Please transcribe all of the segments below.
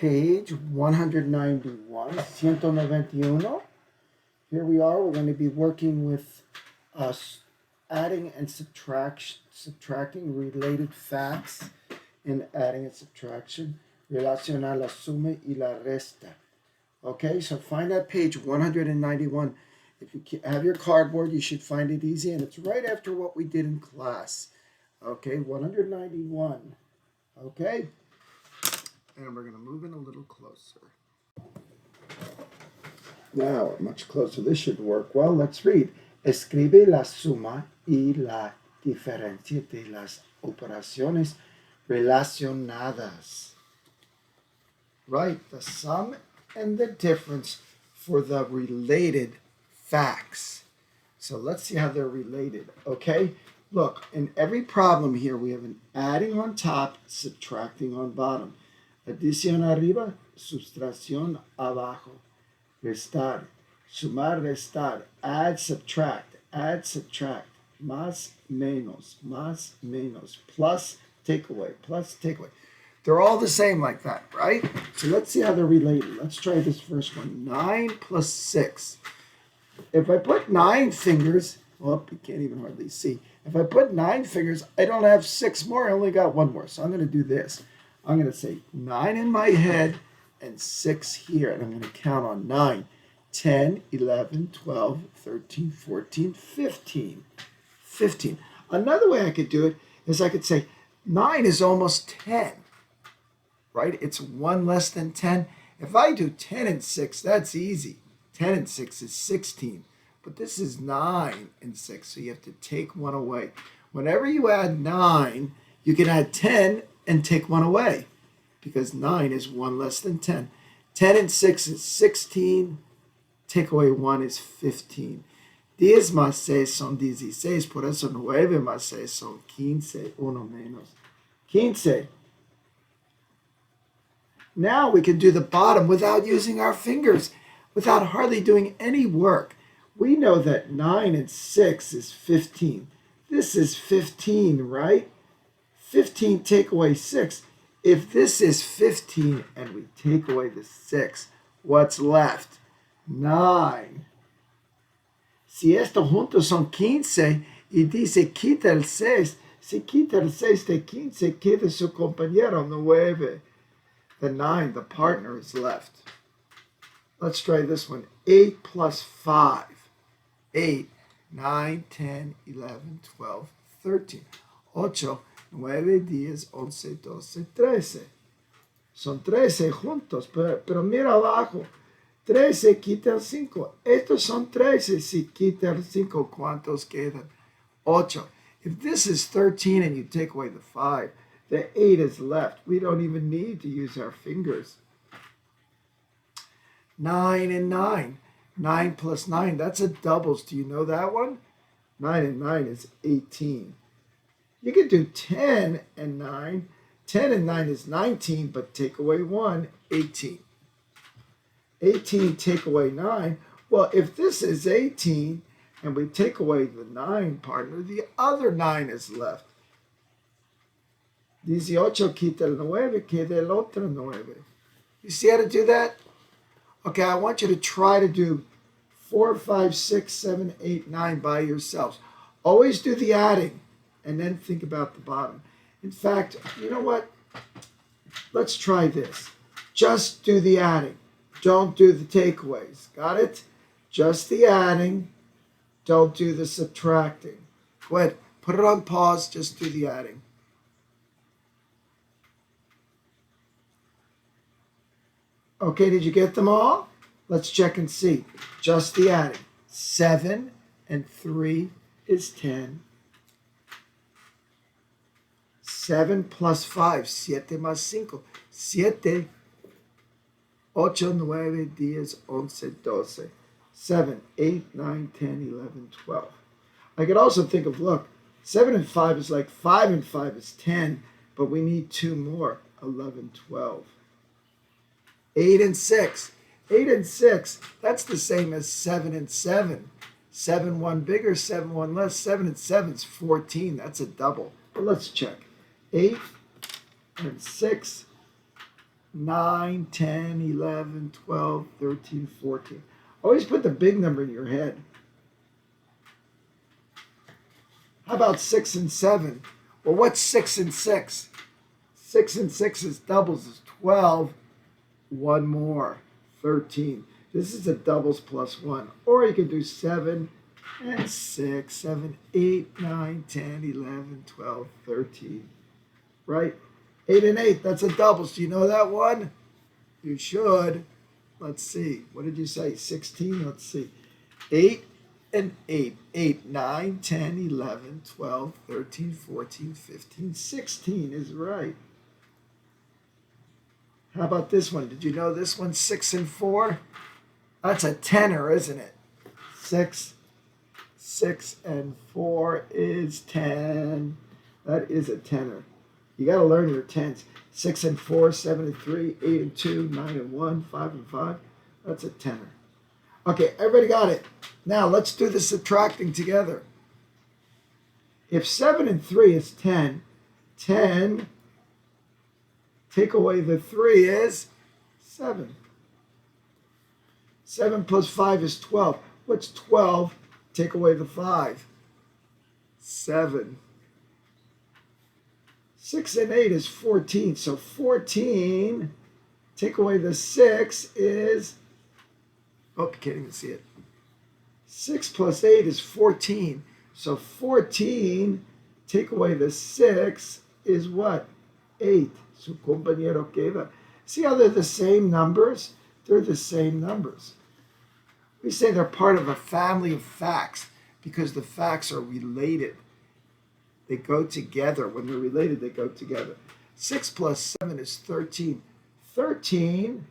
page 191, 191. Here we are. We're going to be working with adding and subtracting related facts in adding and subtraction. Relacionar la suma y la resta. Okay, so find that page 191. If you have your cardboard, you should find it easy, and it's right after what we did in class. Okay, 191. Okay, and we're going to move in a little closer. Now, much closer. This should work well. Let's read. Escribe la suma y la diferencia de las operaciones relacionadas. Right, the sum and the difference for the related facts. So let's see how they're related, okay? Look, in every problem here, we have an adding on top, subtracting on bottom. Adición arriba, sustracción abajo. Restar, sumar, restar, add, subtract, más, menos, plus, take away, They're all the same like that, right? So let's see how they're related. Let's try this first one. 9 plus 6. If I put 9 fingers, well, you can't even hardly see. If I put 9 fingers, I don't have 6 more. I only got 1 more. So I'm going to do this. I'm going to say 9 in my head and 6 here. And I'm going to count on 9. 10, 11, 12, 13, 14, 15. 15. Another way I could do it is I could say 9 is almost 10. Right? It's 1 less than 10. If I do 10 and 6, that's easy. 10 and 6 is 16. But this is 9 and 6, so you have to take 1 away. Whenever you add 9, you can add 10 and take 1 away, because 9 is 1 less than 10. 10 and 6 is 16. Take away 1 is 15. 10 más 6 son 16, por eso 9 más 6 son 15, uno menos. 15. Now we can do the bottom without using our fingers, without hardly doing any work. We know that 9 and 6 is 15. This is 15, right? 15 take away 6. If this is 15 and we take away the 6, what's left? 9. Si esto juntos son 15 y dice quita el 6, si quita el 6 de 15, queda su compañero 9. The 9, the partner, is left. Let's try this one. 8 plus 5. 8, 9, 10, 11, 12, 13. 8, 9, 10, 11, 12, 13. Son 13 juntos, pero mira abajo. 13 quita el 5. Estos son 13. Si quita el 5, ¿cuántos quedan? 8. If this is 13 and you take away the 5, the 8 is left. We don't even need to use our fingers. 9 and 9. 9 plus 9, that's a doubles. Do you know that one? 9 and 9 is 18. You can do 10 and 9. 10 and 9 is 19, but take away 1, 18. 18 take away 9. Well, if this is 18 and we take away the 9 partner, the other 9 is left. 18 quita el 9, queda el otro 9. You see how to do that? Okay, I want you to try to do 4, 5, 6, 7, 8, 9 by yourselves. Always do the adding and then think about the bottom. In fact, you know what? Let's try this. Just do the adding. Don't do the takeaways. Got it? Just the adding. Don't do the subtracting. Go ahead. Put it on pause. Just do the adding. Okay, did you get them all? Let's check and see. Just the adding. 7 and 3 is 10. 7 plus 5. 7 más 5. 7. 8, 9, 10, 11, 12. 7, 8, 9, 10, 11, 12. I could also think of, look, 7 and 5 is like 5 and 5 is 10, but we need 2 more. 11, 12. 8 and 6. 8 and 6, that's the same as 7 and 7. 7, 1 bigger, 7, 1 less. 7 and 7 is 14. That's a double. But let's check. 8 and 6 9, 10, 11, 12, 13, 14. Always put the big number in your head. How about 6 and 7? Well, what's 6 and 6? 6 and 6 is doubles, is 12. One more, 13. This is a doubles plus 1. Or you can do 7 and 6, 7, 8, 9, 10, 11, 12, 13. Right? 8 and 8, that's a doubles. Do you know that one? You should. Let's see. What did you say? 16? Let's see. 8 and 8. 8, 9, 10, 11, 12, 13, 14, 15, 16 is right. How about this one? Did you know this one? 6 and 4? That's a tenor, isn't it? 6 and 4 is 10. That is a tenor. You got to learn your tens. 6 and 4, 7 and 3, 8 and 2, 9 and 1, 5 and 5. That's a tenor. Okay, everybody got it. Now let's do the subtracting together. If 7 and 3 is 10, 10 take away the 3 is 7. 7 plus 5 is 12. What's 12? Take away the 5. 7. 6 and 8 is 14. So 14, take away the 6 is, oh, you can't even see it. 6 plus 8 is 14. So 14, take away the 6 is what? 8. Su compañero queda. See how they're the same numbers? They're the same numbers. We say they're part of a family of facts because the facts are related. They go together. When they're related, they go together. 6 plus 7 is 13. 13,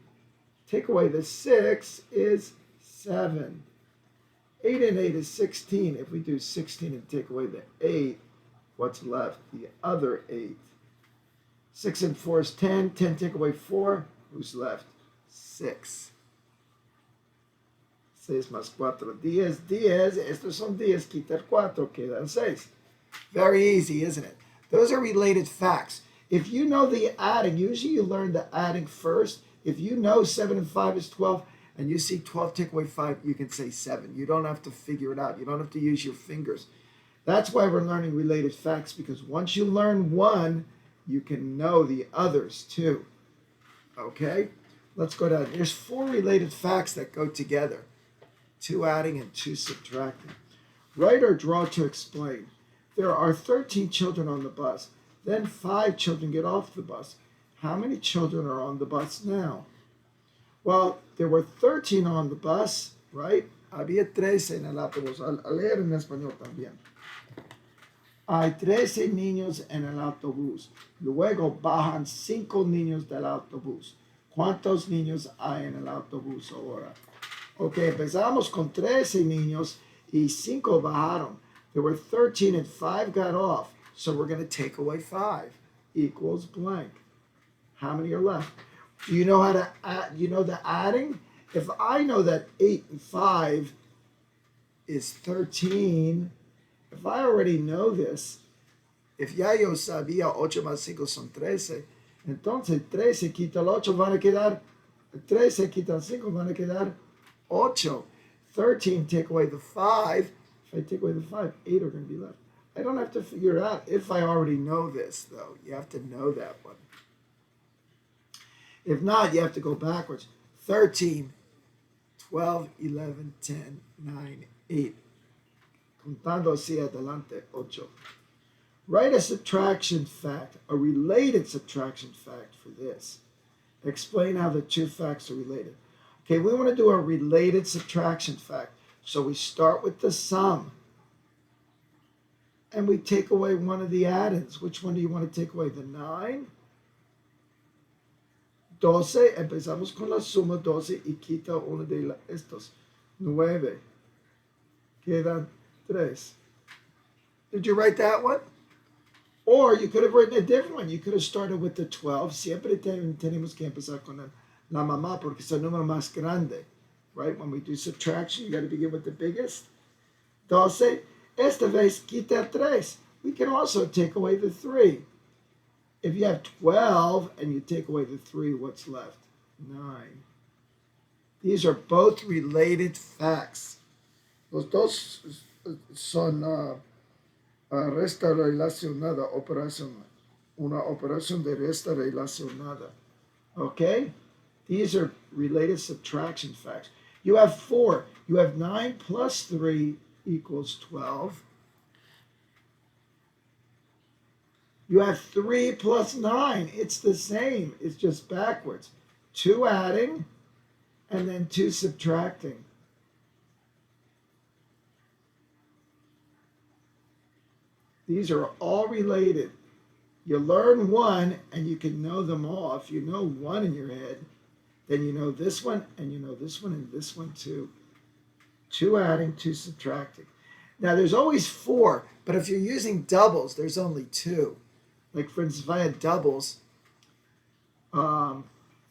take away the 6 is 7. 8 and 8 is 16. If we do 16 and take away the 8, what's left? The other 8. 6 and 4 is 10. 10 take away 4. Who's left? 6. 6 más 4. 10. 10. Estos son 10. Quitar 4. Quedan 6. Very easy, isn't it? Those are related facts. If you know the adding, usually you learn the adding first. If you know 7 and 5 is 12, and you see 12 take away 5, you can say 7. You don't have to figure it out. You don't have to use your fingers. That's why we're learning related facts, because once you learn one, you can know the others too. Okay? Let's go down. There's 4 related facts that go together. 2 adding and 2 subtracting. Write or draw to explain. There are 13 children on the bus. Then 5 children get off the bus. How many children are on the bus now? Well, there were 13 on the bus, right? Había 13 en el autobús. A leer en español también. Hay 13 niños en el autobús. Luego bajan 5 niños del autobús. ¿Cuántos niños hay en el autobús ahora? Ok, empezamos con 13 niños y 5 bajaron. There were 13 and 5 got off. So we're going to take away 5 equals blank. How many are left? Do you know how to add? You know the adding? If I know that 8 and 5 is 13, if I already know this, if ya yo sabía 8 más 5 son 13, entonces 13 quita el 8 van a quedar, 13 quita el 5 van a quedar 8. 13 take away the 5. If I take away the 5, 8 are going to be left. I don't have to figure it out if I already know this, though. You have to know that one. If not, you have to go backwards. 13, 12, 11, 10, 9, 8. Contando hacia adelante, 8. Write a subtraction fact, a related subtraction fact for this. Explain how the 2 facts are related. Okay, we want to do a related subtraction fact. So we start with the sum. And we take away one of the add-ins. Which one do you want to take away? The 9? 12. Empezamos con la suma 12 y quita uno de estos. 9. Quedan 3. Did you write that one? Or you could have written a different one. You could have started with the 12. Siempre tenemos que empezar con la mamá porque es el número más grande. Right? When we do subtraction, you got to begin with the biggest. 12. Esta vez quita 3. We can also take away the 3. If you have 12 and you take away the 3, what's left? 9. These are both related facts. Los dos son resta relacionada, operación, una operación de resta relacionada. Okay? These are related subtraction facts. You have 4. You have 9 plus 3 equals 12. You have 3 plus 9. It's the same. It's just backwards. 2 adding and then 2 subtracting. These are all related. You learn one and you can know them all. If you know one in your head, then you know this one and you know this one and this one too. 2 adding, 2 subtracting. Now there's always 4, but if you're using doubles, there's only 2. Like for instance, if I had doubles, 5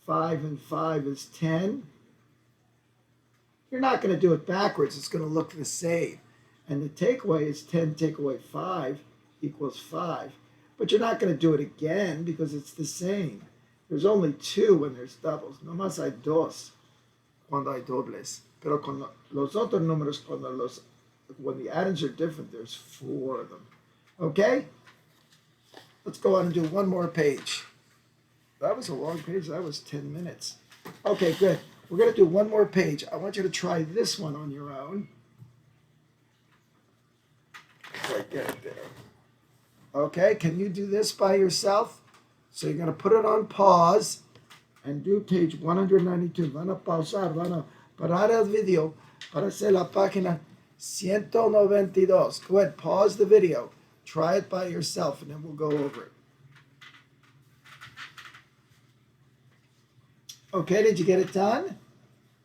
and 5 is 10. You're not going to do it backwards. It's going to look the same. And the takeaway is 10 take away 5 equals 5. But you're not going to do it again because it's the same. There's only 2 when there's doubles. No más hay dos cuando hay dobles. Pero con los otros números, when the addends are different, there's 4 of them. Okay? Let's go on and do one more page. That was a long page. That was 10 minutes. Okay, good. We're going to do one more page. I want you to try this one on your own. Right, get it there. Okay, can you do this by yourself? So you're going to put it on pause and do page 192. Van a pausar, van a parar el video para hacer la página 192. Go ahead, pause the video. Try it by yourself and then we'll go over it. Okay, did you get it done?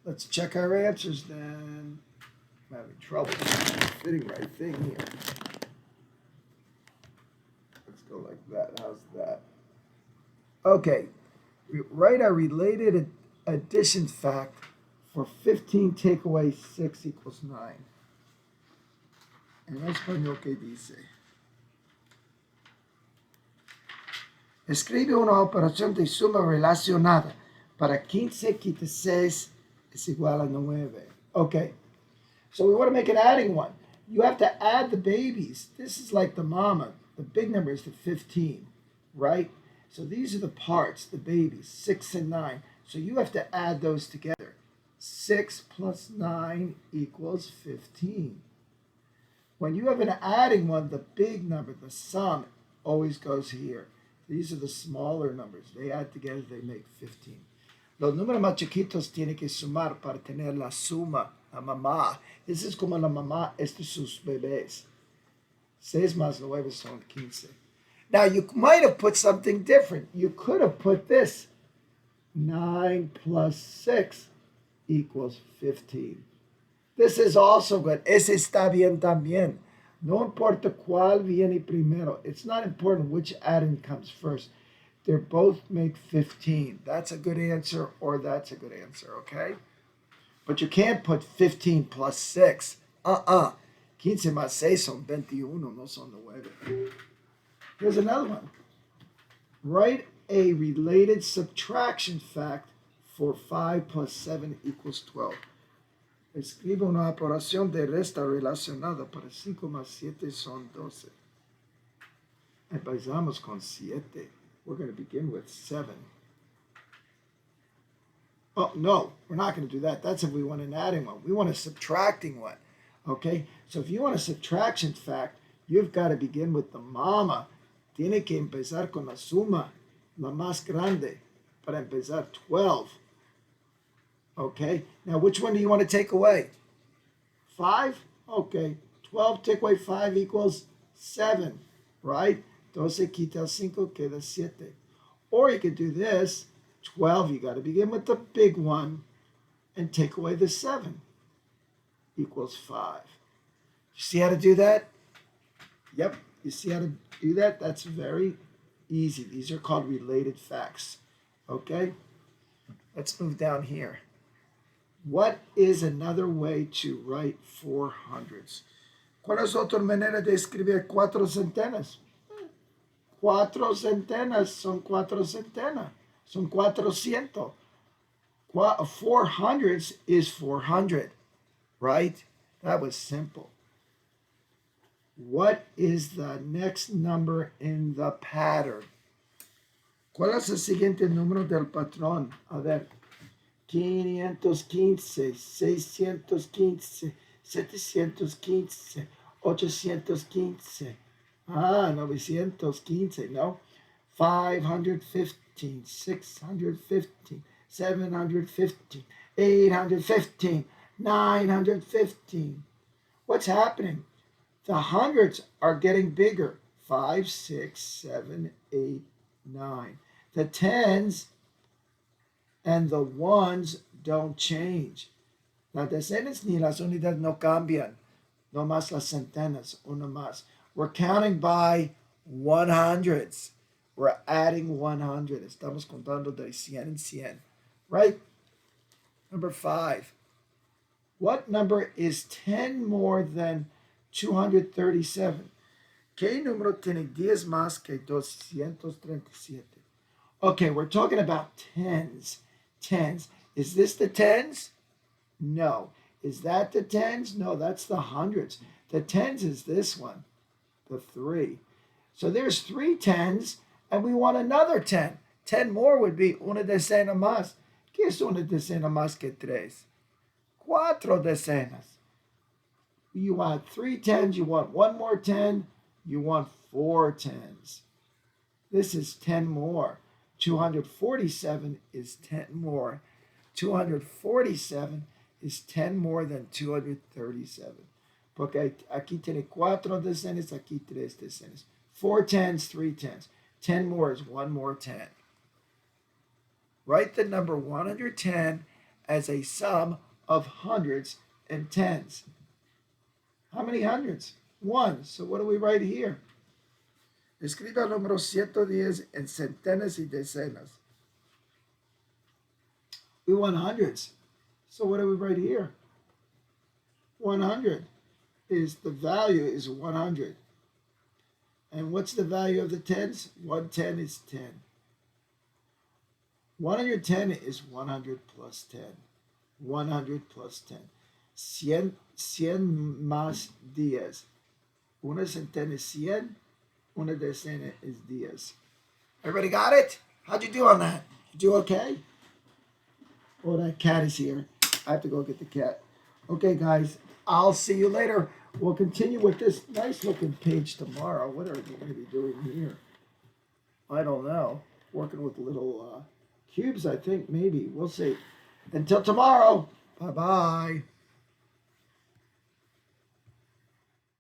Let's check our answers then. I'm having trouble fitting the right thing here. Let's go like that. How's that? Okay, write a related addition fact for 15 take away 6 equals 9. En español, ¿qué dice? Escribe una operación de suma relacionada. Para 15 quita 6 is igual a 9. Okay, so we want to make an adding one. You have to add the babies. This is like the mama. The big number is the 15, right? So these are the parts, the babies, 6 and 9. So you have to add those together. 6 plus 9 equals 15. When you have an adding one, the big number, the sum, always goes here. These are the smaller numbers. They add together, they make 15. Los números más chiquitos tienen que sumar para tener la suma, la mamá. This is como la mamá, estos sus bebés. 6 más 9 son 15. Now, you might have put something different. You could have put this. 9 plus 6 equals 15. This is also good. Ese está bien también. No importa cuál viene primero. It's not important which adding comes first. They both make 15. That's a good answer, or that's a good answer, okay? But you can't put 15 plus 6. 15 más 6 son 21, no son 9. Here's another one. Write a related subtraction fact for 5 plus 7 equals 12. Escribe una operación de resta relacionada para 5 más 7 son 12. Empezamos con 7. We're going to begin with 7. Oh, no, we're not going to do that. That's if we want an adding one. We want a subtracting one. Okay? So if you want a subtraction fact, you've got to begin with the mama. Tiene que empezar con la suma, la más grande, para empezar 12. Okay? Now, which one do you want to take away? 5? Okay. 12 take away 5 equals 7, right? 12 quita el 5, queda 7. Or you could do this. 12, you got to begin with the big one and take away the 7. Equals 5. You see how to do that? Yep. You see how to do that? That's very easy. These are called related facts. Okay? Let's move down here. What is another way to write 400s? ¿Cuál es otra manera de escribir 4 centenas? Cuatro centenas son cuatro centenas. Son 400. 400 is 400, right? That was simple. What is the next number in the pattern? ¿Cuál es el siguiente número del patrón? A ver. 515, 615, 715, 815. 915, no. 515, 615, 715, 815, 915. What's happening? The hundreds are getting bigger. 5, 6, 7, 8, 9. The tens and the ones don't change. Las decenas ni las unidades no cambian. No más las centenas, uno más. We're counting by 100s. We're adding 100. Estamos contando de 100 en 100. Right? Number 5. What number is 10 more than 237? ¿Qué número tiene 10 más que 237? Okay, we're talking about tens. Tens. Is this the tens? No. Is that the tens? No, that's the hundreds. The tens is this one, the 3. So there's 3 tens, and we want another 10. 10 more would be una decena más. ¿Qué es una decena más que 3? 4 decenas. You want 3 tens, you want 1 more 10, you want 4 tens. This is 10 more. 247 is 10 more. 247 is 10 more than 237. Porque aquí tiene 4 decenas, aquí 3 decenas. 4 tens, 3 tens. 10 more is 1 more 10. Write the number 110 as a sum of hundreds and tens. How many hundreds? 1. So what do we write here? Escriba el número 110 en centenas y decenas. We want hundreds. So what do we write here? 100 is the value is 100. And what's the value of the tens? 110 is 10. 110 is 100 plus 10. 100 plus 10. 100 más 10. Una centena es 100. Una decena is 10. Everybody got it? How'd you do on that? You do okay? Oh, that cat is here. I have to go get the cat. Okay, guys, I'll see you later. We'll continue with this nice looking page tomorrow. What are we going to be doing here? I don't know. Working with little cubes, I think, maybe. We'll see. Until tomorrow. Bye-bye.